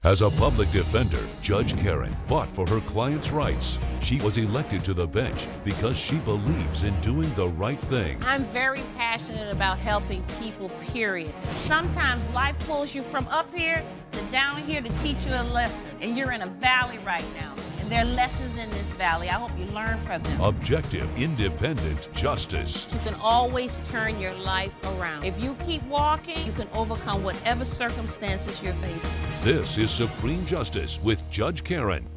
As a public defender, Judge Karen fought for her client's rights. She was elected to the bench because she believes in doing the right thing. I'm very passionate about helping people, period. Sometimes life pulls you from up here to down here to teach you a lesson. And you're in a valley right now. And there are lessons in this valley. I hope you learn from them. Objective, independent justice. You can always turn your life around. If you keep walking, you can overcome whatever circumstances you're facing. This is Supreme Justice with Judge Karen.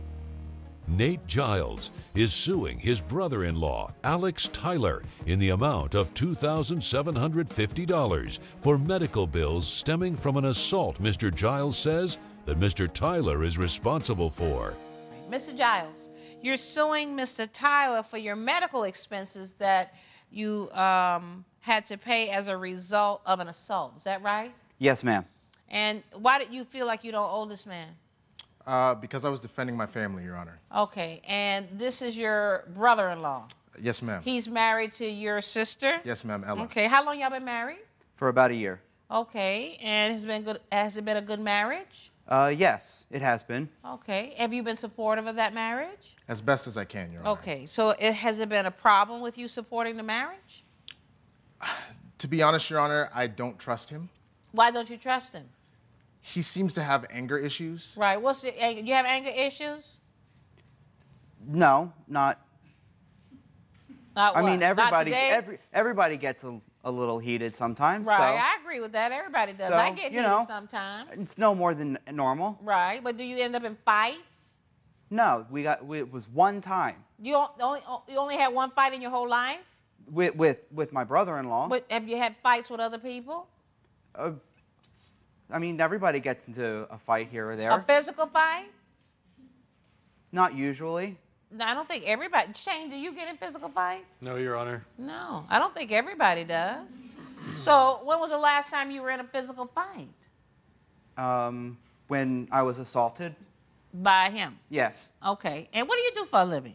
Nate Giles is suing his brother-in-law, Alex Tyler, in the amount of $2,750 for medical bills stemming from an assault Mr. Giles says that Mr. Tyler is responsible for. Mr. Giles, you're suing Mr. Tyler for your medical expenses that you had to pay as a result of an assault. Is that right? Yes, ma'am. And why did you feel like you don't owe this man? Because I was defending my family, Your Honor. Okay, and this is your brother-in-law? Yes, ma'am. He's married to your sister? Yes, ma'am, Ella. Okay, how long y'all been married? For about a year. Okay, and has it been a good marriage? Yes, it has been. Okay, have you been supportive of that marriage? As best as I can, Your Honor. Okay, so has it been a problem with you supporting the marriage? To be honest, Your Honor, I don't trust him. Why don't you trust him? He seems to have anger issues. Right, what's the anger? You have anger issues? No, not. Not what? I mean, everybody, Not today? everybody gets a little heated sometimes. Right, so, I agree with that. Everybody does. So, I get you heated know, sometimes. It's no more than normal. Right, but do you end up in fights? No, it was one time. You only had one fight in your whole life? With my brother-in-law. But have you had fights with other people? I mean, everybody gets into a fight here or there. A physical fight? Not usually. No, I don't think everybody. Shane, do you get in physical fights? No, Your Honor. No, I don't think everybody does. So when was the last time you were in a physical fight? When I was assaulted. By him? Yes. Okay, and what do you do for a living?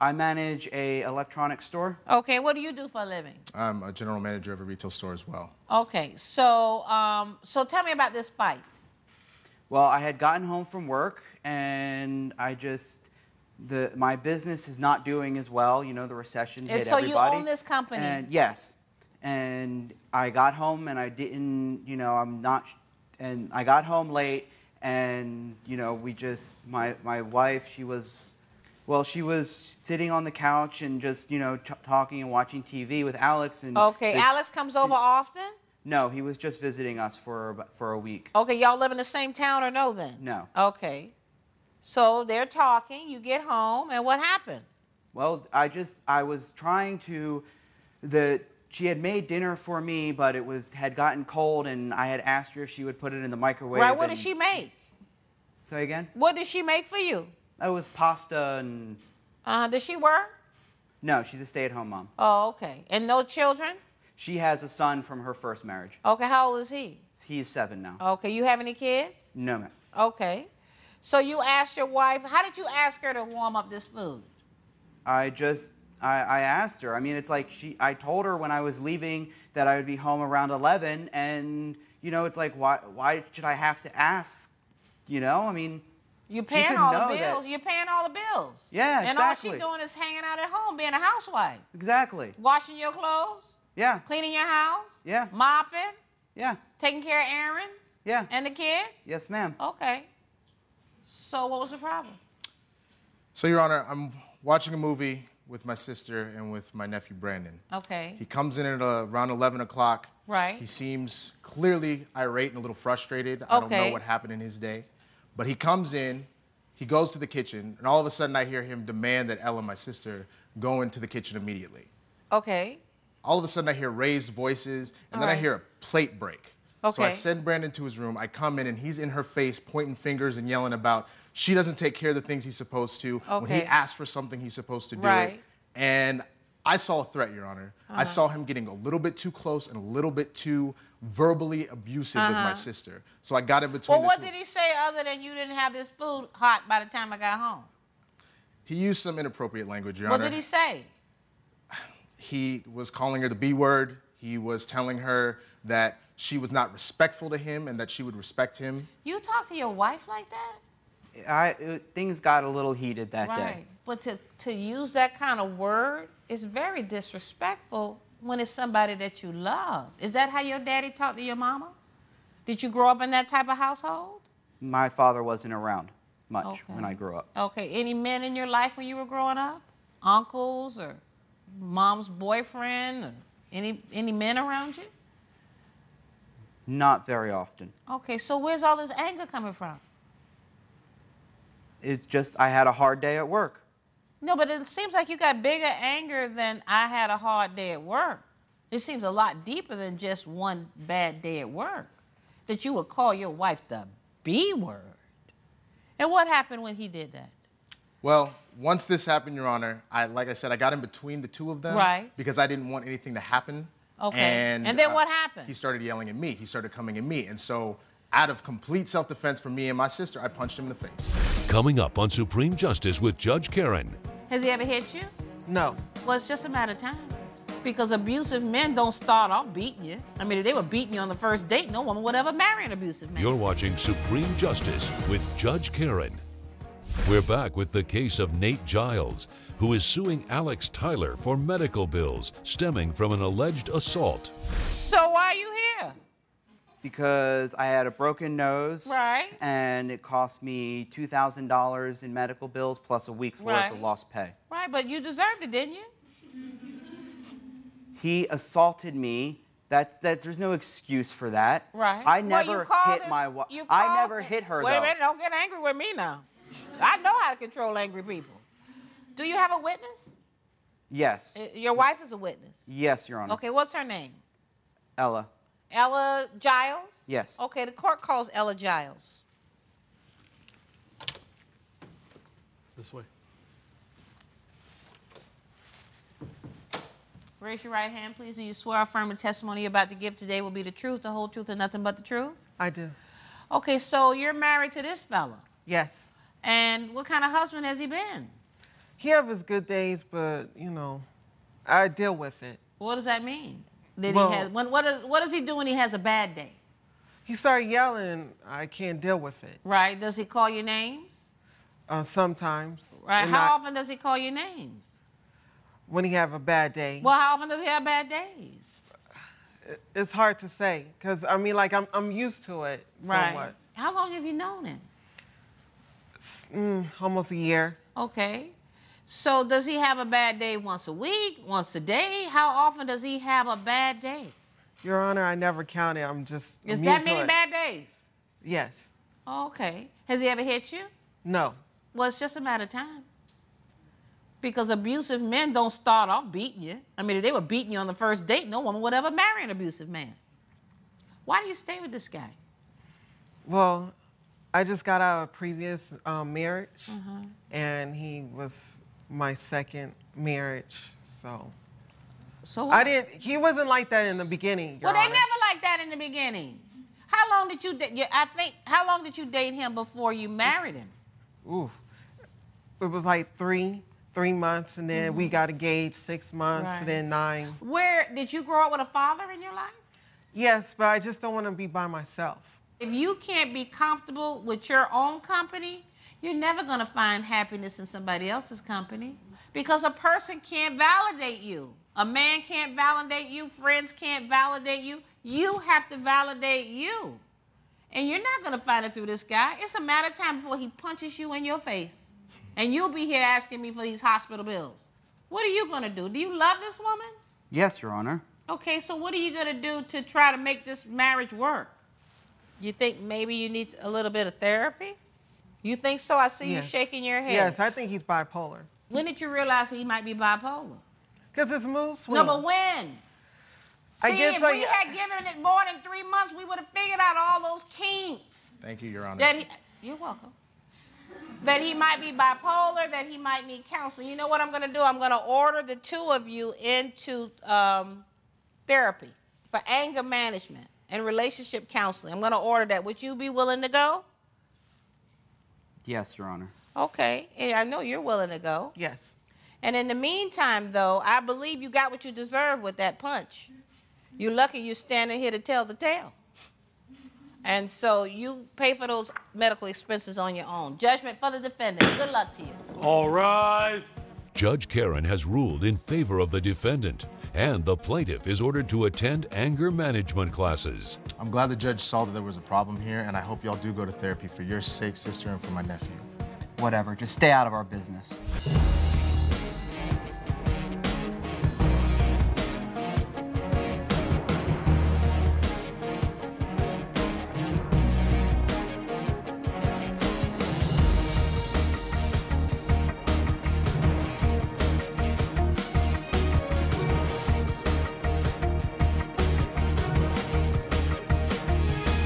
I manage a electronics store. Okay, what do you do for a living? I'm a general manager of a retail store as well. Okay, so so tell me about this fight. Well, I had gotten home from work, and my business is not doing as well. You know, the recession hit so everybody. you own this company? And yes, and I got home, and I didn't. You know, and I got home late, and you know, my wife, she was sitting on the couch and just, you know, talking and watching TV with Alex. And okay, Alex comes over often? No, he was just visiting us for a week. Okay, y'all live in the same town or no then? No. Okay. So they're talking, you get home, and what happened? Well, I was trying to, she had made dinner for me, but it had gotten cold, and I had asked her if she would put it in the microwave. Right, what did she make? Say again? What did she make for you? It was pasta and... Does she work? No, she's a stay-at-home mom. Oh, okay. And no children? She has a son from her first marriage. Okay, how old is he? He's 7 now. Okay, you have any kids? No, ma'am. Okay. So you asked your wife, how did you ask her to warm up this food? I asked her. I mean, it's like I told her when I was leaving that I would be home around 11, and, you know, it's like, why should I have to ask, you know? I mean... You're paying all the bills. You're paying all the bills. Yeah, exactly. And all she's doing is hanging out at home, being a housewife. Exactly. Washing your clothes. Yeah. Cleaning your house. Yeah. Mopping. Yeah. Taking care of errands. Yeah. And the kids. Yes, ma'am. Okay. So what was the problem? So, Your Honor, I'm watching a movie with my sister and with my nephew, Brandon. Okay. He comes in at around 11 o'clock. Right. He seems clearly irate and a little frustrated. I don't know what happened in his day. But he comes in, he goes to the kitchen, and all of a sudden I hear him demand that Ella, my sister, go into the kitchen immediately. Okay. All of a sudden I hear raised voices, and then I hear a plate break. Okay. So I send Brandon to his room. I come in, and he's in her face pointing fingers and yelling about she doesn't take care of the things he's supposed to. When he asks for something, he's supposed to do it. And I saw a threat, Your Honor. I saw him getting a little bit too close and a little bit too verbally abusive with my sister. So I got in between the two. Well, what did he say other than you didn't have this food hot by the time I got home? He used some inappropriate language, Your Honor. What did he say? He was calling her the B word. He was telling her that she was not respectful to him and that she would respect him. You talk to your wife like that? Things got a little heated that day. But to use that kind of word is very disrespectful when it's somebody that you love. Is that how your daddy talked to your mama? Did you grow up in that type of household? My father wasn't around much when I grew up. Okay. Any men in your life when you were growing up? Uncles or mom's boyfriend? Or any men around you? Not very often. Okay. So where's all this anger coming from? It's just I had a hard day at work. No, but it seems like you got bigger anger than I had a hard day at work. It seems a lot deeper than just one bad day at work. That you would call your wife the B word. And what happened when he did that? Well, once this happened, Your Honor, like I said, I got in between the two of them. Right. Because I didn't want anything to happen. Okay. And then what happened? He started yelling at me. He started coming at me. And so, out of complete self-defense for me and my sister, I punched him in the face. Coming up on Supreme Justice with Judge Karen. Has he ever hit you? No. Well, it's just a matter of time. Because abusive men don't start off beating you. I mean, if they were beating you on the first date, no woman would ever marry an abusive man. You're watching Supreme Justice with Judge Karen. We're back with the case of Nate Giles, who is suing Alex Tyler for medical bills stemming from an alleged assault. So why are you here? Because I had a broken nose. Right. And it cost me $2,000 in medical bills plus a week's worth of lost pay. Right, but you deserved it, didn't you? He assaulted me. There's no excuse for that. Right. I never hit my wife. I never hit her, Wait though. a minute, don't get angry with me now. I know how to control angry people. Do you have a witness? Yes. Your wife is a witness? Yes, Your Honor. Okay, what's her name? Ella. Ella Giles? Yes. Okay, the court calls Ella Giles. This way. Raise your right hand, please. Do you swear or affirm the testimony you're about to give today will be the truth, the whole truth, and nothing but the truth? I do. Okay, so you're married to this fella. Yes. And what kind of husband has he been? He has his good days, but, you know, I deal with it. What does that mean? What does he do when he has a bad day? He started yelling, I can't deal with it. Right. Does he call you names? Sometimes. Right. How often does he call you names? When he have a bad day. Well, how often does he have bad days? It's hard to say, because, I mean, like, I'm used to it somewhat. Right. How long have you known him? Almost a year. Okay. So does he have a bad day once a week, once a day? How often does he have a bad day? Your Honor, I never counted. I'm just Is that many bad days? Yes. Okay. Has he ever hit you? No. Well, it's just a matter of time. Because abusive men don't start off beating you. I mean, if they were beating you on the first date, no woman would ever marry an abusive man. Why do you stay with this guy? Well, I just got out of a previous marriage, and he was my second marriage, so what? He wasn't like that in the beginning, Your Well, they Honor. never like that in the beginning. How long did you date? How long did you date him before you married him? Ooh, it was like three months, and then we got engaged 6 months, and then 9. Where did you grow up with a father in your life? Yes, but I just don't want to be by myself. If you can't be comfortable with your own company, you're never going to find happiness in somebody else's company, because a person can't validate you. A man can't validate you. Friends can't validate you. You have to validate you. And you're not going to find it through this guy. It's a matter of time before he punches you in your face. And you'll be here asking me for these hospital bills. What are you going to do? Do you love this woman? Yes, Your Honor. Okay, so what are you going to do to try to make this marriage work? You think maybe you need a little bit of therapy? You think so? I see you shaking your head. Yes, I think he's bipolar. When did you realize he might be bipolar? Because his mood swings. No, but when? I See, guess if we had given it more than 3 months, we would have figured out all those kinks. Thank you, Your Honor. You're welcome. That he might be bipolar, that he might need counseling. You know what I'm going to do? I'm going to order the two of you into therapy for anger management and relationship counseling. I'm going to order that. Would you be willing to go? Yes, Your Honor. Okay. And I know you're willing to go. Yes. And in the meantime, though, I believe you got what you deserve with that punch. You're lucky you're standing here to tell the tale. And so you pay for those medical expenses on your own. Judgment for the defendant. Good luck to you. All rise. Judge Karen has ruled in favor of the defendant, and the plaintiff is ordered to attend anger management classes. I'm glad the judge saw that there was a problem here, and I hope y'all do go to therapy for your sake, sister, and for my nephew. Whatever, just stay out of our business.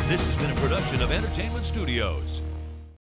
This has been a production of Entertainment Studios.